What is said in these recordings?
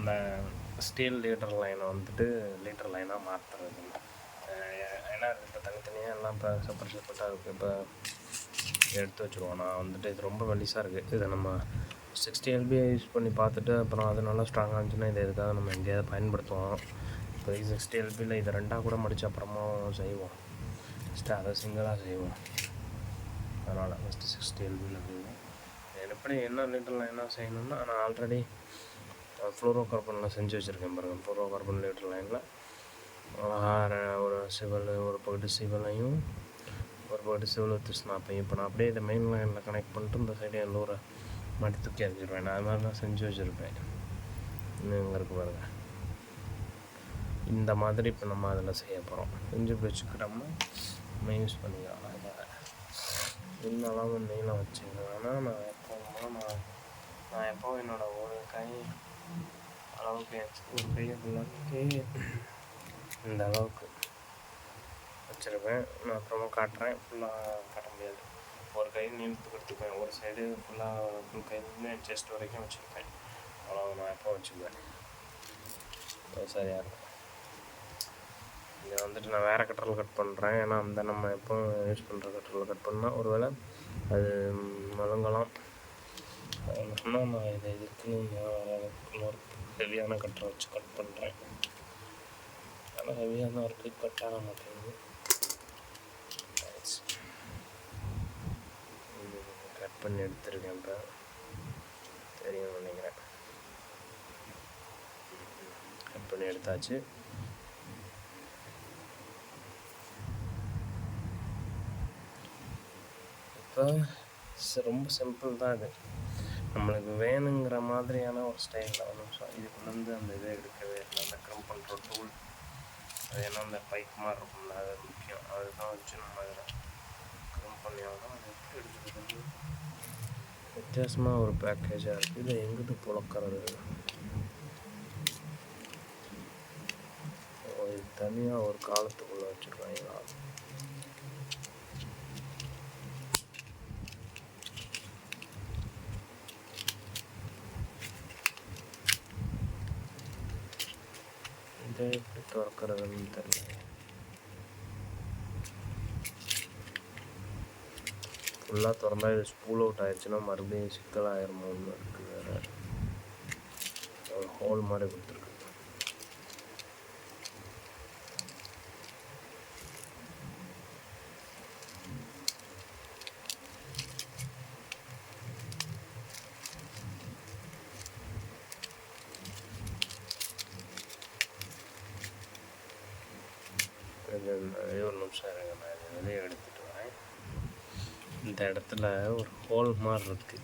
அந்த steel leader லைனை வந்துட்டு லீடர் லைனாக மாற்றுறது. ஏன்னா இப்போ தனித்தனியாக எல்லாம் இப்போ செப்பரேட்டாக இருக்குது. இப்போ எடுத்து வச்சுருவோம். நான் வந்துட்டு இது ரொம்ப மெல்லிஸாக இருக்குது. இதை நம்ம 60 LB யூஸ் பண்ணி பார்த்துட்டு அப்புறம் அது நல்லா ஸ்ட்ராங்காக இருந்துச்சுன்னா இதை எதுக்காக நம்ம எங்கேயாவது பயன்படுத்துவோம். இப்போ 60 LBயில் இதை 2ஆக கூட மடித்து அப்புறமா செய்வோம். ஃபஸ்ட்டு அதை சிங்கிளாக செய்வோம். அதனால் ஃபஸ்ட்டு 60 LBயில் செய்வோம். எப்படி என்ன லீட்டரில் என்ன செய்யணும்னா, நான் ஆல்ரெடி ஃப்ளோரோ கார்பனில் செஞ்சு வச்சுருக்கேன் பாருங்கள். ஃப்ளோரோ கார்பன் லீட்டர் லைனில் ஒரு சிவல், ஒரு பகுதி சிவலையும் ஒரு பகுதி சிவல் வித்து ஸ்னாப்பையும் இப்போ நான் அப்படியே இதை மெயின் லைனில் கனெக்ட் பண்ணிட்டு இந்த சைடு எல்லோரை மாட்டி தூக்கி அரைச்சிடுவேன். நான் அது மாதிரி தான் செஞ்சு வச்சுருப்பேன். இன்னும் இங்கே இருக்குது பாருங்கள். இந்த மாதிரி இப்போ நம்ம அதில் செய்ய போகிறோம். செஞ்சு வச்சுக்கிட்டோம்னா நம்ம யூஸ் பண்ணிக்கலாம். இந்த அளவு நீளம் வச்சுக்கணும். ஆனால் நான் எப்போவும் என்னோடய ஒரு கை அளவுக்கு ஒரு கையை ஃபுல்லாக இந்த அளவுக்கு வச்சுருப்பேன். நான் அப்புறமா காட்டுறேன். ஃபுல்லாக காட்ட முடியாது. ஒரு கை நீளத்துக்கு எடுத்துப்பேன். ஒரு சைடு ஃபுல் கையிலேருந்து செஸ்ட் வரைக்கும் வச்சுருப்பேன். அவ்வளோ நான் எப்போ வச்சுக்குவேன். சரியாக இருக்கும். இதை வந்துட்டு நான் வேறு கட்டரில் கட் பண்ணுறேன். ஏன்னா அந்த நம்ம எப்போ யூஸ் பண்ணுற கட்டரில் கட் பண்ணால் ஒரு வேளை அது மழுங்கலாம். சொன்னால் நான் இதுக்கு இன்னொரு ஹெவியான கட்டரை வச்சு கட் பண்ணுறேன். ஆனால் ஹெவியாக தான் இருக்குது, கட் ஆக மாட்டேங்குது. கட் பண்ணி எடுத்துருக்கேன். இப்போ தெரியும் நினைக்கிறேன். கட் பண்ணி எடுத்தாச்சு. இப்போ ரொம்ப சிம்பிள் தான். இது நம்மளுக்கு வேணுங்கிற மாதிரியான ஒரு ஸ்டைலில் ஒரு நிமிஷம் இதுக்குள்ளேருந்து அந்த இதை எடுக்கவே இல்லை. அந்த க்ரம் பண்ணுற டூல் அது ஏன்னா அந்த பைப் மாதிரி இருக்கும்ல, அது முக்கியம். அதுதான் வச்சு நம்ம அதில் க்ரம் பண்ணியாலும் அது எப்படி எடுக்கிறது வித்தியாசமாக ஒரு பேக்கேஜாக இருக்குது. இதை எங்கிட்டு புழக்கிறது? இது தனியாக ஒரு காலத்துக்குள்ளே வச்சுருக்காங்களா? இதை எப்படி திறக்கிறதுன்னு தெரியல. ஃபுல்லாக திறந்தா இது ஸ்பூல் அவுட் ஆயிடுச்சுன்னா மறுபடியும் சிக்கலாயிருமோன்னு இருக்குது. வேறு ஒரு ஹோல் மாதிரி கொடுத்துருக்கு. ஒரு நிமிஷம் இருங்க, நான் இதை வெளியே எடுத்துகிட்டு வரேன். இந்த இடத்துல ஒரு ஹோல் மாதிரி இருக்குது.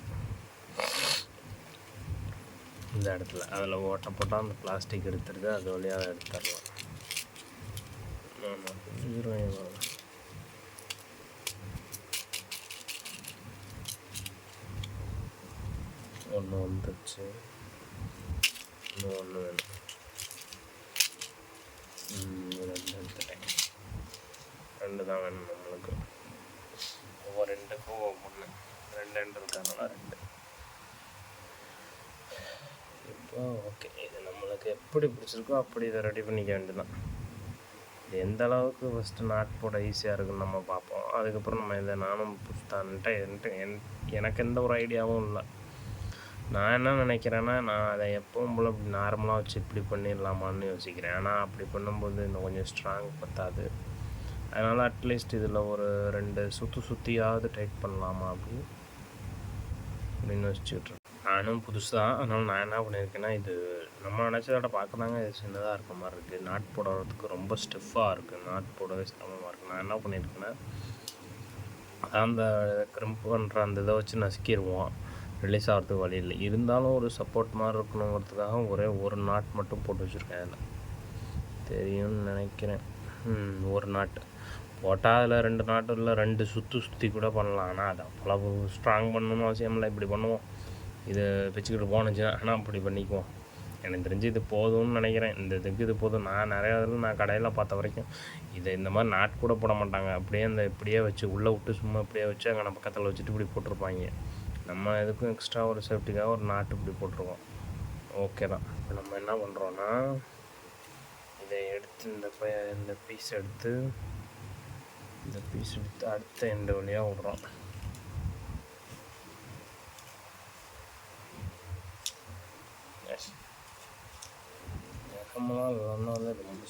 இந்த இடத்துல அதில் ஓட்ட போட்டால் அந்த பிளாஸ்டிக் எடுத்துருது. அது வழியாக எடுத்துடலாம். ஒன்று வந்துடுச்சு, இன்னும் ஒன்று வேணும். ரெண்டு எடுத்துட்டேன். ரெண்டு தான் வேணும் நம்மளுக்கு. ஒவ்வொரு ரெண்டுக்கும் ஒன்று ரெண்டு இருக்காங்களா? ரெண்டு. இப்போ ஓகே, இது நம்மளுக்கு எப்படி பிடிச்சிருக்கோ அப்படி இதை ரெடி பண்ணிக்க வேண்டியதுதான். இது எந்த அளவுக்கு ஃபஸ்ட்டு நாட் போட ஈஸியாக இருக்குன்னு நம்ம பார்ப்போம். அதுக்கப்புறம் நம்ம இதை நானும் புதுத்தான்ட்டு எனக்கு எந்த ஒரு ஐடியாவும் இல்லை. நான் என்ன நினைக்கிறேன்னா, நான் அதை எப்பவும் போல் இப்படி நார்மலாக வச்சு இப்படி பண்ணிடலாமான்னு யோசிக்கிறேன். ஆனால் அப்படி பண்ணும்போது இன்னும் கொஞ்சம் ஸ்ட்ராங் பத்தாது. அதனால் அட்லீஸ்ட் இதில் ஒரு 2 சுற்றியாவது டைட் பண்ணலாமா அப்படின்னு யோசிச்சுக்கிட்டு இருக்கேன். நானும் புதுசாக, அதனால் நான் என்ன பண்ணியிருக்கேன்னா, இது நம்ம நினச்சதோட பார்க்க தாங்க இது சின்னதாக இருக்க மாதிரி இருக்குது. நாட் போடுறதுக்கு ரொம்ப ஸ்டிஃபாக இருக்குது. நாட் போடவே சிரமமாக இருக்குது. நான் என்ன பண்ணியிருக்கேன்னா, அந்த க்ரிம்ப் பண்ணுற அந்த இதை வச்சு நசுக்கிடுவோம். ரிலீஸ் ஆகிறதுக்கு வழி இல்லை. இருந்தாலும் ஒரு சப்போர்ட் மாதிரி இருக்கணுங்கிறதுக்காக ஒரே ஒரு நாட் மட்டும் போட்டு வச்சுருக்கேன். அதில் தெரியும்னு நினைக்கிறேன். ஒரு நாட்டு போட்டால் அதில் 2 நாட்டு இல்லை 2 சுற்றி கூட பண்ணலாம். ஆனால் அது அவ்வளவு ஸ்ட்ராங் பண்ணணும்னு அவசியம் இல்லை. இப்படி பண்ணுவோம், இது வச்சுக்கிட்டு போனுச்சுன்னா. ஆனால் அப்படி பண்ணிக்குவோம். எனக்கு தெரிஞ்சு இது போதும்னு நினைக்கிறேன். இந்த இதுக்கு இது போதும். நான் நிறையா இதில் நான் கடையில் பார்த்த வரைக்கும் இதை இந்த மாதிரி நாட் கூட போட மாட்டாங்க. அப்படியே அந்த இப்படியே வச்சு உள்ளே விட்டு சும்மா இப்படியே வச்சு அங்கே பக்கத்தில் வச்சுட்டு இப்படி போட்டிருப்பாங்க. நம்ம எதுக்கும் எக்ஸ்ட்ரா ஒரு சேஃப்டிக்காக ஒரு நாட்டு இப்படி போட்டிருக்கோம். ஓகே தான். இப்போ நம்ம என்ன பண்ணுறோன்னா, இதை எடுத்து இந்த பீஸ் எடுத்து அடுத்த எண்டு வழியாக விட்றோம். நம்மளால் ஒன்றாலே ரொம்ப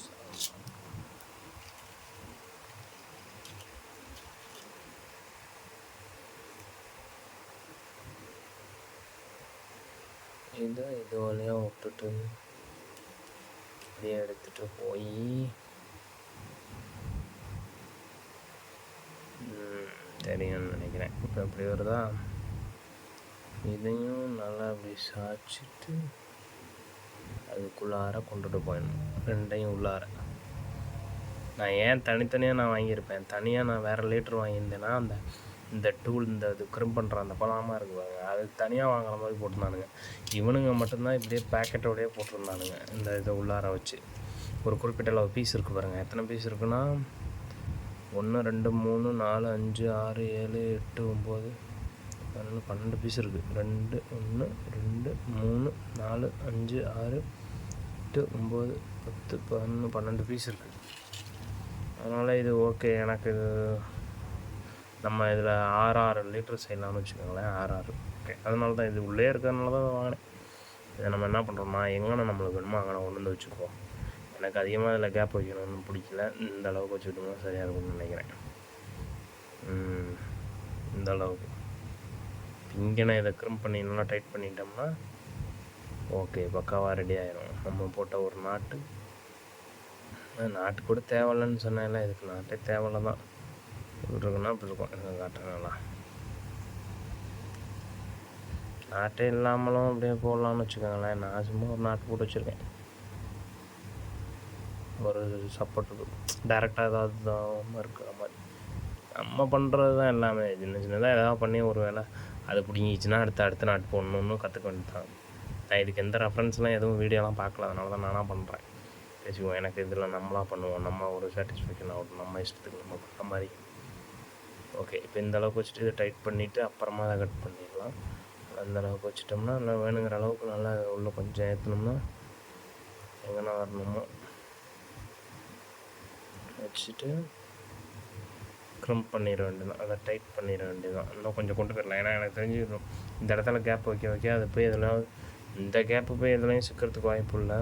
இது வழியாக விட்டுட்டு அப்படியே எடுத்துகிட்டு போய் தெரியும்னு நினைக்கிறேன். இப்போ எப்படி வருதா, இதையும் நல்லா அப்படி சாய்ச்சிட்டு அதுக்குள்ளார கொண்டுட்டு போயிடணும், ரெண்டையும் உள்ளார. நான் ஏன் தனித்தனியாக நான் வாங்கியிருப்பேன், தனியாக நான் வேறு லேட்டர் வாங்கியிருந்தேன்னா இந்த டூல் இது க்ரிம் பண்ணுற அந்த பழமாக இருக்கு பாருங்க, அது தனியாக வாங்குற மாதிரி போட்டிருந்தானுங்க. இவனுங்க மட்டும்தான் இப்படியே பேக்கெட்டோடையே போட்டிருந்தானுங்க. இந்த இதை உள்ளார வச்சு ஒரு குறிப்பிட்ட அளவு பீஸ் இருக்குது பாருங்கள். எத்தனை பீஸ் இருக்குன்னா 1 2 3 4 5 6 7 8 9 12 பீஸ் இருக்குது. 2 1 2 3 4 5 6 8 9 10 11 12 பீஸ் இருக்குது. அதனால் இது ஓகே. எனக்கு நம்ம இதில் 6 லிட்டர் செய்யலாம்னு வச்சுக்கோங்களேன். 6 ஓகே. அதனால தான் இது உள்ளே இருக்கிறதுனால தான் வாங்கினேன். இதை நம்ம என்ன பண்ணுறோம்னா, எங்கே நம்மளுக்கு வேணுமோ அங்கே கொண்டு வந்து வச்சுக்குவோம். எனக்கு அதிகமாக இதில் கேப் வைக்கணும்னு பிடிக்கல. இந்த அளவுக்கு வச்சுக்கிட்டோம்னா சரியாக இருக்கும்னு நினைக்கிறேன். இந்த அளவுக்கு இங்கே நான் இதை க்ரிம் பண்ணி நல்லா டைட் பண்ணிட்டோம்னா ஓகே, பக்காவாக ரெடி ஆகிடும். நம்ம போட்ட ஒரு நாட்டு கூட தேவையில்லைன்னு சொன்னேன்ல, இதுக்கு நாட்டே தேவையில்லை தான். இப்படி இருக்குன்னா இப்படி இருக்கும். எனக்கு காட்டுறேங்களா, நாட்டே இல்லாமலும் அப்படியே போடலான்னு வச்சுக்கோங்களேன். நான் சும்மா ஒரு நாட்டு போட்டு வச்சுருக்கேன், ஒரு சப்போர்ட்டுக்கு டைரெக்டாக ஏதாவது தான் இருக்கிற மாதிரி. நம்ம பண்ணுறது தான் எல்லாமே. சின்னதாக ஏதாவது பண்ணி ஒரு வேளை அது பிடிங்கிச்சுன்னா அடுத்த நாட்டு போடணுன்னு கற்றுக்க வேண்டியதான். நான் இதுக்கு எந்த ரெஃபரன்ஸ்லாம் எதுவும் வீடியோலாம் பார்க்கல, அதனால தான் நானாக பண்ணுறேன். பேசிக்குவோம். எனக்கு இதில் நம்மளாக பண்ணுவோம், நம்ம ஒரு சாட்டிஸ்ஃபேக்ஷன் ஆகட்டும், நம்ம இஷ்டத்துக்கு நம்ம பண்ணுற மாதிரி. ஓகே, இப்போ இந்த அளவுக்கு வச்சுட்டு இதை டைட் பண்ணிவிட்டு அப்புறமா அதை கட் பண்ணிடலாம். அந்த அளவுக்கு வச்சுட்டோம்னா நல்லா வேணுங்கிற அளவுக்கு நல்லா உள்ளே கொஞ்சம் ஏற்றணும்னா எங்கன்னா வரணுமோ வச்சுட்டு க்ரம் பண்ணிட வேண்டியதான், அதை டைட் பண்ணிட வேண்டியதான். இன்னும் கொஞ்சம் கொண்டு போயிடலாம். ஏன்னா எனக்கு தெரிஞ்சு இந்த இடத்துல கேப் வைக்க அது போய் எதுலாம் இந்த கேப்பு போய் எதுலையும் சிக்கிறதுக்கு வாய்ப்பு இல்லை.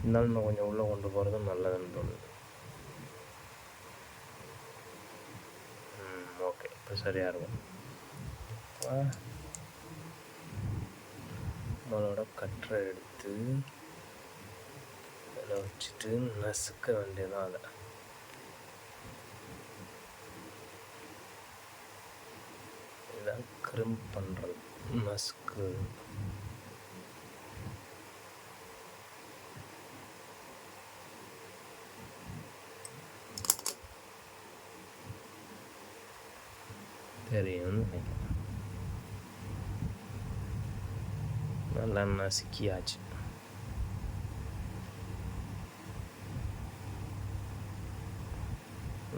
இருந்தாலும் இன்னும் கொஞ்சம் உள்ளே கொண்டு போகிறது நல்லதுன்னு தோணுது. ஓகே, இப்போ சரியாக இருக்கும். நம்மளோட கட்டரை எடுத்து அதில் வச்சுட்டு நசுக்க வேண்டியதான். அதை இதான் க்ரிம் பண்ணுறது, நசுக்கு. தெரியும்னு நினைக்கிறேன். நல்லா நசுக்கியாச்சு.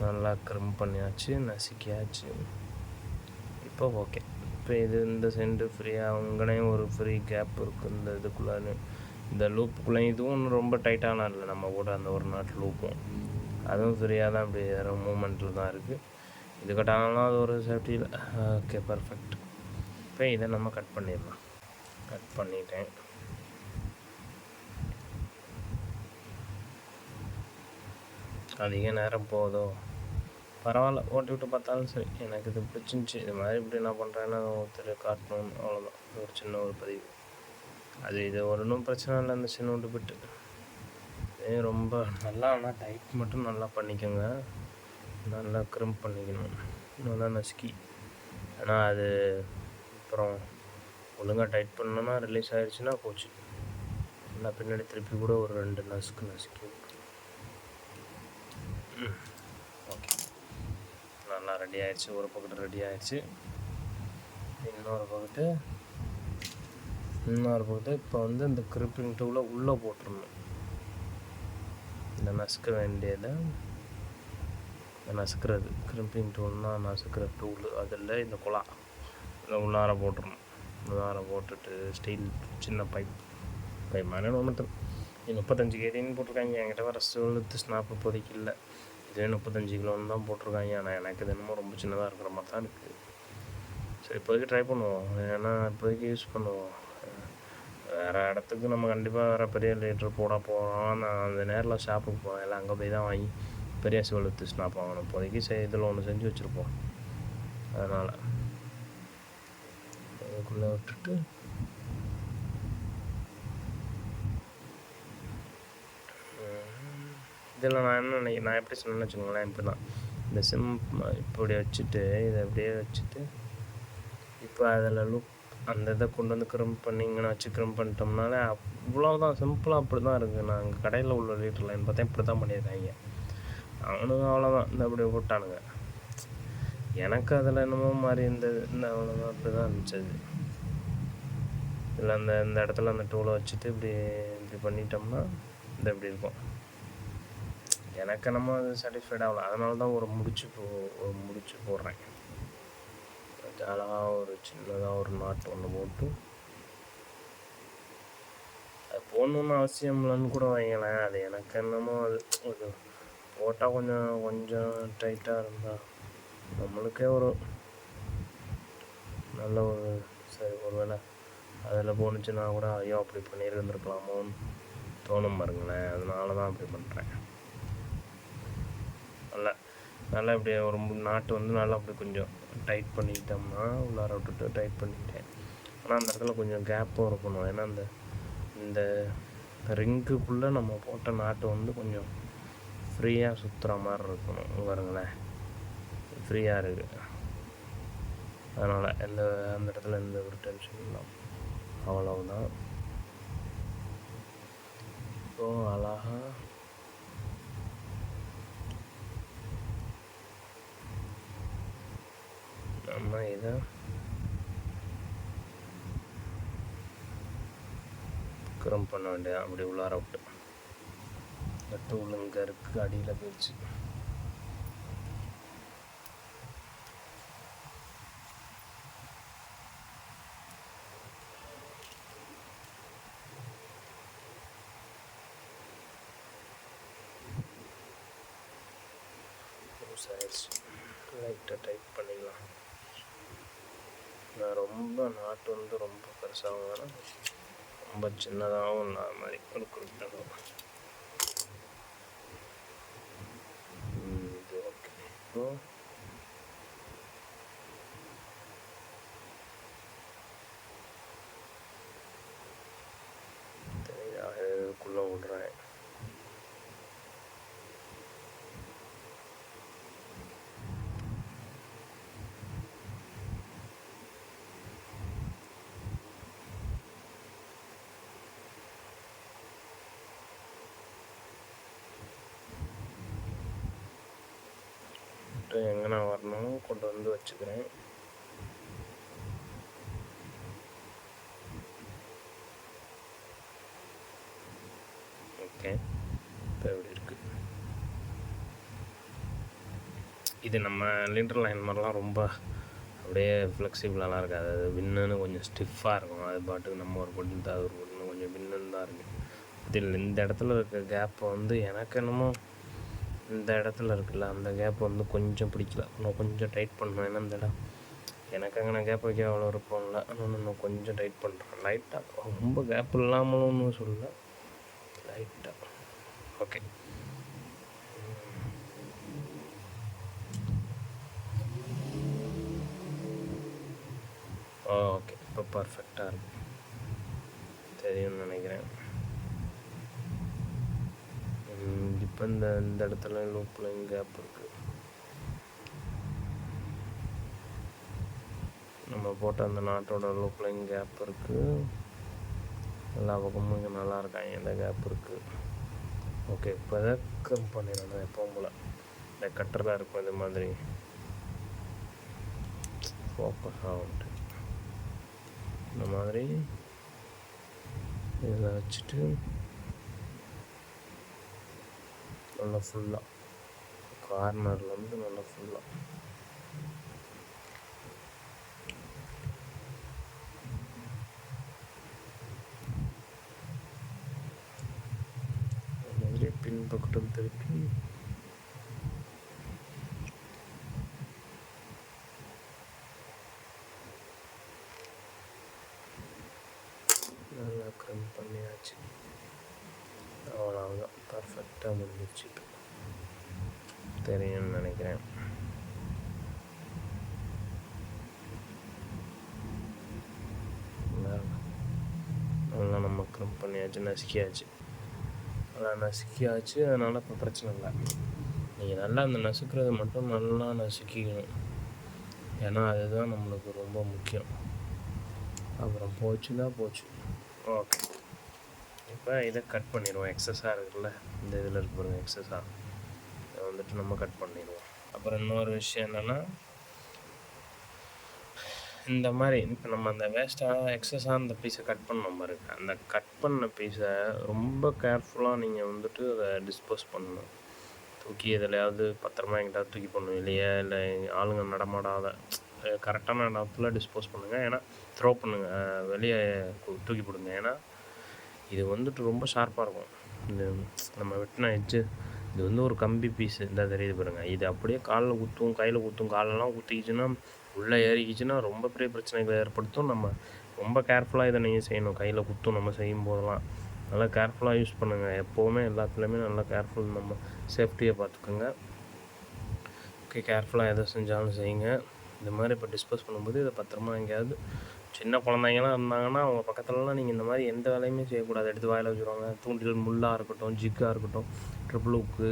நல்லா க்ரிம் பண்ணியாச்சு, நசுக்கியாச்சு. இப்போ ஓகே. இப்போ இது இந்த சென்டு ஃப்ரீயாக அங்கேயும் ஒரு ஃப்ரீ கேப் இருக்குது இந்த இதுக்குள்ளே, இந்த லூப்புக்குள்ளே. இதுவும் ரொம்ப டைட்டான இல்லை, நம்ம கூட அந்த ஒரு நாட்டு லூப்பும் அதுவும் ஃப்ரீயாக தான் இப்படி வேறு மூமெண்ட்டில் தான் இருக்குது. இது கட்டானாலும் அது ஒரு சேஃப்டியில். Okay, perfect. இப்போ இதை நம்ம கட் பண்ணிடலாம். கட் பண்ணிட்டேன். அதிக நேரம் போதோ பரவாயில்ல, ஓட்டி விட்டு பார்த்தாலும் சரி. எனக்கு இது பிடிச்சிருந்துச்சி. இது மாதிரி இப்படி நான் பண்ணுறேன்னா ஒருத்தர் காட்டணும்னு, அவ்வளோதான். ஒரு சின்ன ஒரு பதிவு. அது இது ஒன்றும் பிரச்சனை இல்லை. அந்த சின்ன விட்டு விட்டு ரொம்ப நல்லா, ஆனால் டைட் மட்டும் நல்லா பண்ணிக்கோங்க. நல்லா க்ரிம் பண்ணிக்கணும், நல்லா நசுக்கி. ஏன்னா அது அப்புறம் ஒழுங்காக டைட் பண்ணோன்னா ரிலீஸ் ஆகிடுச்சுன்னா போச்சு. நல்லா பின்னாடி திருப்பி கூட ஒரு 2 நசுக்கி. ஓகே, நல்லா ரெடி ஆகிடுச்சு. ஒரு பக்கத்து ரெடி ஆகிடுச்சு. இன்னொரு பக்கத்து இப்போ இந்த க்ரிப்பிங் டூலை உள்ளே போட்டுருணும். இந்த நசுக்க வேண்டியதை நசுக்கிறது க்ரிப்பிங் டூல்னால் நசுக்கிற டூலு, அதில் இந்த குழா இதில் உள்ளார போட்டுடணும். உள்ளார போட்டுட்டு ஸ்டீல் சின்ன பைப் 5 35 கேடின்னு போட்டிருக்காங்க. என்கிட்ட வர ஸ்வெல்த் ஸ்னாப் இப்போதைக்கு இல்லை. இதுவே 35 கிலோன்னு தான் போட்டிருக்காங்க. ஆனால் எனக்கு இது என்னமோ ரொம்ப சின்னதாக இருக்கிற மாதிரி தான் இருக்குது. சரி, இப்போதைக்கு ட்ரை பண்ணுவோம். ஏன்னா இப்போதைக்கு யூஸ் பண்ணுவோம். வேறு இடத்துக்கு நம்ம கண்டிப்பாக வேறு பெரிய லீட்ரு போட போகிறோம். நான் அந்த நேரில் ஷாப்புக்கு போவேன், இல்லை அங்கே போய் தான் வாங்கி பெரிய ஸ்வெல்த் ஸ்னாப் வாங்கணும். இப்போதைக்கு இதில் ஒன்று செஞ்சு வச்சுருப்போம். அதனால் அதுக்குள்ளே விட்டுட்டு இதில் நான் எப்படி சொன்னேன்னு வச்சுக்கோங்களேன். இப்படி தான் இந்த சிம் இப்படி வச்சுட்டு இதை அப்படியே வச்சுட்டு இப்போ அதில் லுக் அந்த இதை கொண்டு வந்து க்ரம் பண்ணிங்கன்னு வச்சு க்ரம் பண்ணிட்டோம்னாலே அவ்வளோதான். சிம்பிளாக அப்படி தான் இருக்குது. நான் அங்கே கடையில் உள்ள லீட்டர் லைன் பார்த்தா இப்படி தான் பண்ணியிருக்காங்க. அவனுங்க அவ்வளோதான் இந்த அப்படி போட்டானுங்க. எனக்கு அதில் என்னமோ மாதிரி இந்த அவ்வளோதான் அப்படி தான் இருந்துச்சு. இல்லை இந்த இடத்துல அந்த டூலை வச்சுட்டு இப்படி பண்ணிட்டோம்னா இந்த இப்படி இருக்கும். எனக்கு என்னமோ அது சாட்டிஸ்ஃபைட் ஆகல. அதனால தான் ஒரு முடிச்சு போடுறேன். அழகாக ஒரு சின்னதாக ஒரு நாட்டு ஒன்று போட்டு அது போடணுன்னு அவசியம் இல்லைன்னு கூட வைங்களேன். அது எனக்கு என்னமோ அது போட்டால் கொஞ்சம் டைட்டாக இருந்தால் நம்மளுக்கே ஒரு நல்ல ஒரு சரி, ஒரு வேளை அதில் போணுச்சுன்னா கூட ஐயோ அப்படி பண்ணியிருந்துருக்கலாமோன்னு தோணும் பாருங்களேன். அதனால தான் அப்படி பண்ணுறேன். நல்லா இப்படி ஒரு நாட்டு வந்து நல்லா அப்படி கொஞ்சம் டைட் பண்ணிக்கிட்டோம்னா உள்ளார விட்டுட்டு டைட் பண்ணிக்கிட்டேன். ஆனால் அந்த இடத்துல கொஞ்சம் கேப்பும் இருக்கணும். ஏன்னா இந்த ரிங்குக்குள்ளே நம்ம போட்ட நாட்டு வந்து கொஞ்சம் ஃப்ரீயாக சுற்றுற மாதிரி இருக்கணும் பாருங்களேன். ஃப்ரீயாக இருக்குது. அதனால் அந்த இடத்துல எந்த ஒரு டென்ஷன் இல்லை. அவ்வளவுதான். ஸோ அழகாக நம்ம இதை க்ரம் பண்ண வேண்டியது. அப்படி உள்ளார விட்டு இந்த டூல் இங்கே இருக்குது, அடியில் போயிடுச்சு. லைட்டாக டைட் பண்ணிக்கலாம். நான் ரொம்ப நாட்டு வந்து ரொம்ப பெருசாகவும் வேணாம், ரொம்ப சின்னதாகவும் இல்லாத மாதிரி ஒரு குறிப்பிட்டதும் இது ஓகே. இப்போ இதுக்குள்ளே விடுறேன். எங்கன்னா வரணும் கொண்டு வந்து வச்சுக்கிறேன். ஓகே, இப்போ எப்படி இருக்குது? இது நம்ம லிண்டர் லைன் மாதிரிலாம் ரொம்ப அப்படியே ஃப்ளெக்சிபிளாலாம் இருக்காது. அது வின்னுன்னு கொஞ்சம் ஸ்டிஃபாக இருக்கும். அது பாட்டுக்கு நம்ம ஒரு பொண்ணு அது ஒரு பொண்ணு கொஞ்சம் வின்னுன்னு தான் இருக்குது. இதில் இந்த இடத்துல இருக்க கேப்பை வந்து எனக்கு என்னமோ இந்த இடத்துல இருக்குல்ல அந்த கேப் வந்து கொஞ்சம் பிடிக்கல. இன்னும் கொஞ்சம் டைட் பண்ணணும். ஏன்னா இந்த இடம் எனக்கு அங்கே நான் கேப் வைக்க அவ்வளோ இருப்போம்ல. ஆனால் நான் கொஞ்சம் டைட் பண்ணுறேன் லைட்டாக. ரொம்ப கேப் இல்லாமலும் சொல்லல, லைட்டாக. ஓகே, ஓகே, இப்போ பர்ஃபெக்டாக இருக்கும் தெரியும்னு நினைக்கிறேன். இப்போ இந்த இடத்துல லூப்பில் கேப் இருக்குது. நம்ம போட்ட அந்த நாட்டோட லூப்பில் கேப் இருக்குது. எல்லா பக்கமும் இங்கே நல்லா இருக்காங்க, இந்த கேப் இருக்குது. ஓகே, இப்போ இதை கம் பண்ணிடணும். எப்பவும் போல் இந்த கட்டரில் இருக்கும் இது மாதிரி ஃபோக்கஸ் ஆகும்ட்டு இந்த மாதிரி இதில் வச்சுட்டு நல்லா ஃபுல்லாக கார்னர்லேருந்து நல்லா ஃபுல்லாக பக்கட்டும் திருப்பி நல்லா க்ரம் பண்ணியாச்சு. அவ்வளோதான், பர்ஃபெக்டாக முடிஞ்சிச்சு. தெரியும்னு நினைக்கிறேன். நல்லா நம்ம க்ரம் பண்ணியாச்சு, நசுக்கியாச்சு. நல்லா நசுக்கியாச்சு. அதனால் இப்போ பிரச்சனை இல்லை. நீங்கள் நல்லா அந்த நசுக்கிறது மட்டும் நல்லா நசுக்கிக்கணும். ஏன்னா அதுதான் நம்மளுக்கு ரொம்ப முக்கியம். அப்புறம் போச்சுன்னா போச்சு. ஓகே, இப்போ இதை கட் பண்ணிடுவோம். எக்ஸஸாக இருக்குல்ல, இந்த இதில் இருக்க பாருங்கள் எக்ஸஸாக, இதை வந்துட்டு நம்ம கட் பண்ணிடுவோம். அப்புறம் இன்னொரு விஷயம் என்னென்னா, இந்த மாதிரி இப்போ நம்ம அந்த வேஸ்ட்டாக எக்ஸஸாக அந்த பீஸை கட் பண்ண பாருங்க, அந்த கட் பண்ண பீஸை ரொம்ப கேர்ஃபுல்லாக நீங்கள் வந்துட்டு அதை டிஸ்போஸ் பண்ணணும். தூக்கி எதுலையாவது பத்திரமா எங்கிட்டாவது தூக்கி பண்ணணும், இல்லையா இல்லை ஆளுங்க நடமாடாத கரெக்டான இடத்துல டிஸ்போஸ் பண்ணுங்கள். ஏன்னா த்ரோ பண்ணுங்கள், வெளியே தூக்கி போடுங்க. ஏன்னா இது வந்துட்டு ரொம்ப ஷார்ப்பாக இருக்கும். இந்த நம்ம வெட்டின எட்ஜு, இது வந்து ஒரு கம்பி பீஸு, இந்த தெரியுது பாருங்கள். இது அப்படியே காலில் குத்தும், கையில் குத்தும். காலெல்லாம் குத்திக்கிச்சுன்னா, உள்ளே ஏறிக்கிச்சுன்னா ரொம்ப பெரிய பிரச்சனைகளை ஏற்படுத்தும். நம்ம ரொம்ப கேர்ஃபுல்லாக இதை நீங்கள் செய்யணும். கையில் குத்தும் நம்ம செய்யும் போதெல்லாம். நல்லா கேர்ஃபுல்லாக யூஸ் பண்ணுங்கள். எப்போவுமே எல்லாத்துலேயுமே நல்லா கேர்ஃபுல், நம்ம சேஃப்டியை பார்த்துக்கோங்க. ஓகே, கேர்ஃபுல்லாக எதை செஞ்சாலும் செய்யுங்க. இந்த மாதிரி இப்போ டிஸ்போஸ் பண்ணும்போது இதை பத்திரமா எங்கேயாவது, சின்ன குழந்தைங்களாம் இருந்தாங்கன்னா அவங்க பக்கத்துலலாம் நீங்கள் இந்த மாதிரி எந்த வேலையுமே செய்யக்கூடாது. எடுத்து வாயில் வச்சுருவாங்க. தூண்டில் முள்ளாக இருக்கட்டும், ஜிக்காக இருக்கட்டும், ட்ரிபிள் ஹுக்கு,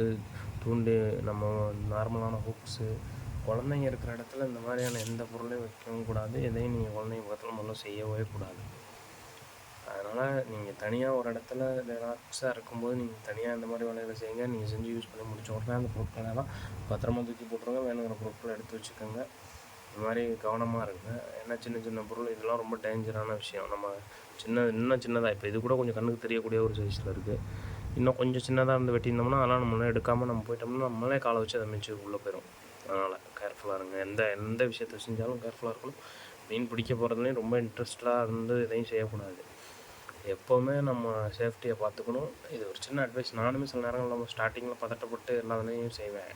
தூண்டி நம்ம நார்மலான ஹுக்ஸு, குழந்தைங்க இருக்கிற இடத்துல இந்த மாதிரியான எந்த பொருளையும் வைக்கவும் கூடாது. எதையும் நீங்கள் குழந்தைங்க பக்கத்தில் முதல்ல செய்யவே கூடாது. அதனால் நீங்கள் தனியாக ஒரு இடத்துல ரிலாக்ஸாக இருக்கும்போது நீங்கள் தனியாக இந்த மாதிரி வேலைகளை செய்யுங்க. நீங்கள் செஞ்சு யூஸ் பண்ணி முடிச்ச உடனே அந்த பொருட்களெல்லாம் பத்திரமா தூக்கி போட்டுருங்க. வேணுங்கிற பொருட்களை எடுத்து வச்சுக்கோங்க. இந்த மாதிரி கவனமாக இருங்க. ஏன்னா சின்ன சின்ன பொருள் இதெல்லாம் ரொம்ப டேஞ்சரான விஷயம். நம்ம இன்னும் சின்னதாக, இப்போ இது கூட கொஞ்சம் கண்ணுக்கு தெரியக்கூடிய ஒரு சைஸில் இருக்குது. இன்னும் கொஞ்சம் சின்னதாக இருந்து வெட்டியிருந்தோம்னா அதெல்லாம் நம்மளே எடுக்காமல் நம்ம போயிட்டோம்னா நம்மளே காலை வச்சு அதை மிச்சு உள்ளே போயிடும். அதனால் கேர்ஃபுல்லாக இருங்க. எந்த விஷயத்தை செஞ்சாலும் கேர்ஃபுல்லாக இருக்கணும். மீன் பிடிக்க போகிறதுலேயும் ரொம்ப இன்ட்ரெஸ்டாக இருந்து எதையும் செய்யக்கூடாது. எப்போவுமே நம்ம சேஃப்டியை பார்த்துக்கணும். இது ஒரு சின்ன அட்வைஸ். நானுமே சில நேரங்கள் நம்ம ஸ்டார்டிங்கில் பதட்டப்பட்டு எல்லா வேலையும் செய்வேன்.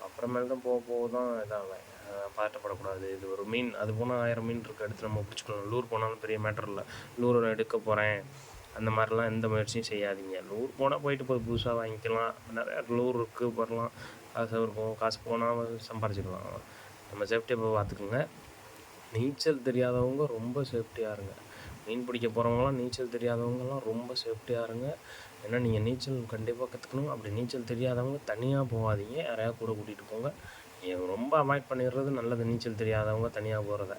அப்புறமேல் தான் போக தான் இதாவேன். பதட்டப்படக்கூடாது. இது ஒரு மீன், அது போனால் 1000 மீன் இருக்குது, எடுத்து நம்ம பிடிச்சிக்கணும். லூர் போனாலும் பெரிய மேட்டர் இல்லை. லூர் எடுக்க போகிறேன் அந்த மாதிரிலாம் எந்த முயற்சியும் செய்யாதீங்க. லூர் போனால் போயிட்டு போய் புதுசாக வாங்கிக்கலாம். நிறையா லூர் இருக்குது, வரலாம், காசு இருக்கும். காசு போனால் சம்பாரிச்சிக்கலாம். நம்ம சேஃப்டியை போய் பார்த்துக்குங்க. நீச்சல் தெரியாதவங்க ரொம்ப சேஃப்டியாக இருங்க. மீன் பிடிக்க போகிறவங்களாம் நீச்சல் தெரியாதவங்கலாம் ரொம்ப சேஃப்டியாக இருங்க. ஏன்னா நீங்கள் நீச்சல் கண்டிப்பாக கற்றுக்கணும். அப்படி நீச்சல் தெரியாதவங்க தனியாக போகாதீங்க, யாரையா கூட கூட்டிகிட்டு போங்க. நீங்கள் ரொம்ப அவாய்ட் பண்ணிடுறது நல்லது, நீச்சல் தெரியாதவங்க தனியாக போகிறத.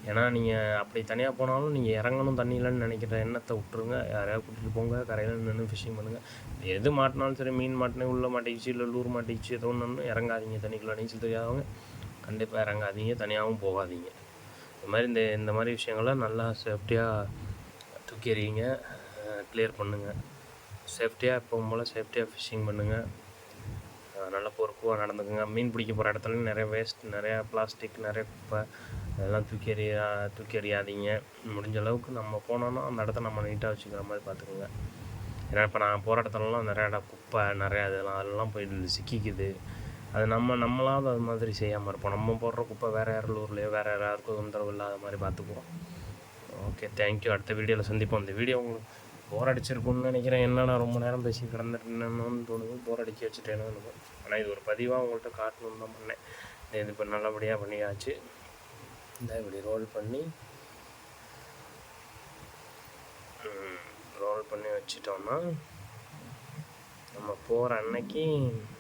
ஏன்னா நீங்கள் அப்படி தனியாக போனாலும் நீங்கள் இறங்கணும் தண்ணியிலன்னு நினைக்கிற எண்ணத்தை விட்டுருங்க. யாரையாவது கூட்டிகிட்டு போங்க, கரையில் நின்று ஃபிஷிங் பண்ணுங்கள். எது மாட்டினாலும் சரி, மீன் மாட்டினே உள்ளே மாட்டிக்கிச்சு, இல்லை லூர் மாட்டிக்கிச்சு, ஏதோ ஒன்று இறங்காதீங்க தண்ணிக்குள்ளே. நீச்சல் தெரியாதவங்க கண்டிப்பாக இறங்காதீங்க, தனியாகவும் போகாதீங்க. இந்த மாதிரி இந்த மாதிரி விஷயங்களை நல்லா சேஃப்டியாக தூக்கி எறியுங்க, கிளியர் பண்ணுங்கள். சேஃப்டியாக எப்பவும் போல் சேஃப்டியாக ஃபிஷிங் பண்ணுங்கள். நல்லா பொறுப்பாக நடந்துக்குங்க. மீன் பிடிக்க போகிற இடத்துல நிறைய வேஸ்ட், நிறையா பிளாஸ்டிக், நிறைய குப்பை, அதெல்லாம் தூக்கி எறியாதீங்க. முடிஞ்ச அளவுக்கு நம்ம போனோன்னா அந்த இடத்த நம்ம நீட்டாக வச்சுக்கிற மாதிரி பார்த்துக்குங்க. ஏன்னா இப்போ நான் போகிற இடத்துலலாம் நிறையா இடம் குப்பை நிறையா அதெல்லாம் போயிட்டு சிக்கிக்குது. அது நம்மளாவது அது மாதிரி செய்யாமல் இருப்போம். நம்ம போடுற குப்பை வேறு யாரும் ஊர்லேயோ வேறு யாருக்கும் தொந்தரவு இல்லாத மாதிரி பார்த்துக்குவோம். Okay, thank you. அடுத்த வீடியோவில் சந்திப்போம். இந்த வீடியோ உங்களுக்கு போர் அடிச்சிருக்குன்னு நினைக்கிறேன். என்னன்னா ரொம்ப நேரம் பேசி கிடந்துட்டேன்னு தோணுது, போர் அடிக்க வச்சுட்டேன்னு. ஆனால் இது ஒரு பதிவாக உங்கள்கிட்ட காட்டணுன்னு தான் பண்ணேன். இது இப்போ நல்லபடியாக பண்ணியாச்சு. இந்த இப்படி ரோல் பண்ணி வச்சிட்டோம்னா நம்ம போகிற அன்னைக்கு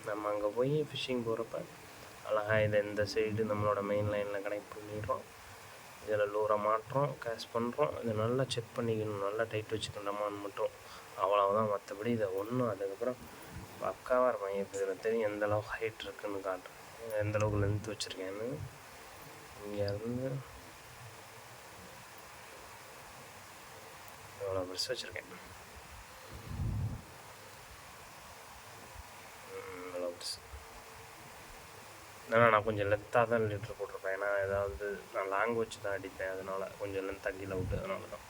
நம்ம அங்கே போய் ஃபிஷ்ஷிங் போகிறப்ப அழகாக இதை இந்த சைடு நம்மளோட மெயின் லைனில் கனெக்ட் பண்ணிடுறோம். இதில் லூரை மாட்டுறோம், கேஷ் பண்ணுறோம். இதை நல்லா செக் பண்ணிக்கணும், நல்லா டைட் வச்சுக்கணுமான்னு மட்டும். அவ்வளோதான். மற்றபடி இதை ஒன்றும் அதுக்கப்புறம் பக்காவாக இருப்பாங்க. இப்போ இதில் தெரியும் எந்த அளவுக்கு ஹைட் இருக்குதுன்னு காட்டுறேன், எந்த அளவுக்கு லென்த் வச்சுருக்கேன்னு. இங்கேருந்து எவ்வளோ பெருசு வச்சுருக்கேன். ஏன்னா நான் கொஞ்சம் லென்த்தாக தான் லீட்ரு போட்டிருப்பேன். ஏன்னா ஏதாவது நான் லாங்குவேஜ் தான் அடிப்பேன், அதனால் கொஞ்சம் லென்த்தாக கீழே விட்டு, அதனால தான்.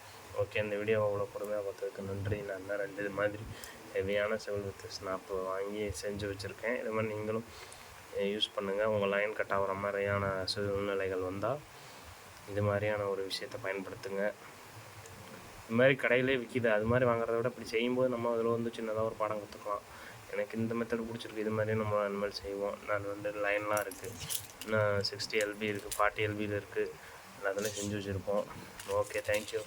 ஓகே, இந்த வீடியோவை அவ்வளோ பொறுமையாக பார்த்ததுக்கு நன்றி. நான் தான் 2 இது மாதிரி ஹெவியான செவில் வித் ஸ்னாப்பு வாங்கி செஞ்சு வச்சுருக்கேன். இது மாதிரி நீங்களும் யூஸ் பண்ணுங்கள். உங்கள் லைன் கட் ஆகிற மாதிரியான சூழ்நிலைகள் வந்தால் இது மாதிரியான ஒரு விஷயத்தை பயன்படுத்துங்க. இது மாதிரி கடையிலே விற்கிது, அது மாதிரி வாங்குறத விட இப்படி செய்யும்போது நம்ம அதில் வந்து சின்னதாக ஒரு பாடம் கற்றுக்கலாம். எனக்கு இந்த மெத்தட் பிடிச்சிருக்கு, இது மாதிரி நம்ம அந்த மாதிரி செய்வோம். நான் வந்து லைன்லாம் இருக்குது, இன்னும் 60 LB இருக்குது, 40 LBயில் இருக்குது, எல்லாத்துலேயும் செஞ்சு வச்சுருப்போம். Okay, thank you.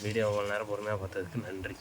வீடியோ அவ்வளோ நேரம் பொறுமையாக பார்த்ததுக்கு நன்றி.